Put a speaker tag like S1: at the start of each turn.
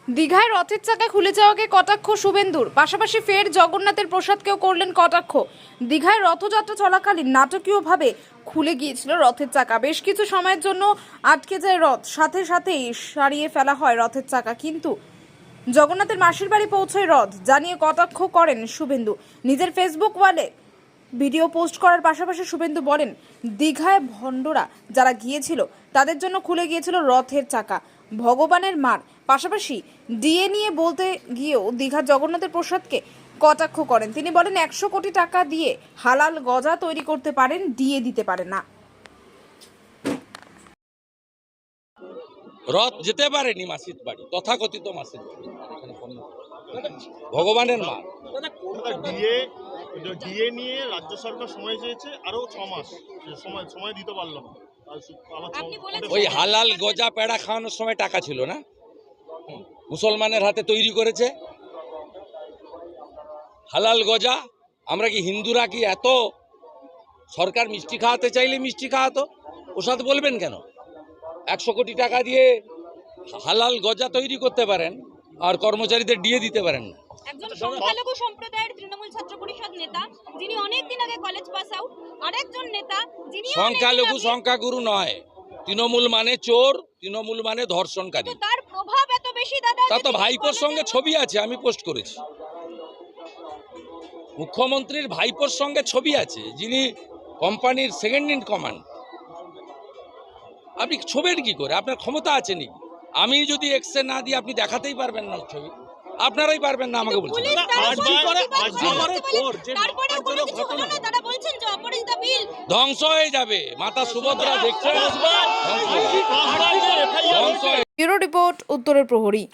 S1: দীঘায় রথের চাকা খুলে যাওয়াকে কটাক্ষ শুভেন্দুর, পাশাপাশি ফের জগন্নাথের প্রসাদকেও করলেন কটাক্ষ। দীঘায় রথযাত্রা চলাকালীন নাটকীয়ভাবে খুলে গিয়েছিল রথের চাকা। বেশ কিছু সময়ের জন্য আটকে যায় রথ, সাথে সাথেই সারিয়ে ফেলা হয় রথের চাকা। কিন্তু জগন্নাথের মাসির বাড়ি পৌঁছয় রথ, জানিয়ে কটাক্ষ করেন শুভেন্দু। নিজের ফেসবুক ওয়ালে ভিডিও পোস্ট করার পাশাপাশি শুভেন্দু বলেন, দীঘায় ভণ্ডরা যারা গিয়েছিল তাদের জন্য খুলে গিয়েছিল রথের চাকা, ভগবানের মার। পাশাপাশি ডিএ নিয়ে বলতে গিয়েও দীঘার জগন্নাথের প্রসাদকে কটাক্ষ করেন। তিনি বলেন 100 কোটি টাকা দিয়ে হালাল গজা তৈরি করতে পারেন, ডিএ দিতে পারেন না।
S2: রথ যেতে পারেনি মাসির বাড়ি, তথাকথিত মাসির বাড়ি, ভগবানের মা।
S3: ডিএ নিয়ে রাজ্য সরকার সময় চেয়েছে আরো 6 মাস, সময় দিতে পারলাম।
S2: ওই হালাল গজা পেড়া খাওয়ানোর সময় টাকা ছিল না, মুসলমানের হাতে তৈরি করেছে হালাল গজা। আমরা কি হিন্দুরা কি এত, সরকার মিষ্টি খাওয়াতে চাইলে মিষ্টি খাওয়াতো, প্রসাদ বলবেন কেন? 100 কোটি টাকা দিয়ে হালাল গজা তৈরি করতে পারেন আর কর্মচারীদের ডিএ দিতে পারেন না।
S4: একজন সংখ্যালঘু সম্প্রদায়ের তৃণমূল ছাত্র পরিষদ নেতা, যিনি অনেকদিন আগে কলেজ পাস আউট, আরেকজন নেতা যিনি
S2: সংখ্যালঘু সংখ্যাগুরু নয়, তৃণমূল মানে চোর, তৃণমূল মানে ধর্ষণকারী।
S4: তার প্রভাব এত বেশি দাদা।
S2: তা তো ভাইপোর সঙ্গে ছবি আছে, আমি পোস্ট করেছি। মুখ্যমন্ত্রীর ভাইপোর সঙ্গে ছবি আছে, যিনি কোম্পানির সেকেন্ড ইন কমান্ড। আপনি ছবির কি করে? আপনার ক্ষমতা আছে নাকি? আমি যদি এক্সে না দিই আপনি দেখাতেই পারবেন না ছবি, আপনারাই পারবেন না আমাকে বলছেন। ধ্বংস হয়ে যাবে, মাতা সুভদ্রা দেখছে।
S1: ব্যুরো রিপোর্ট, উত্তরের প্রহরী।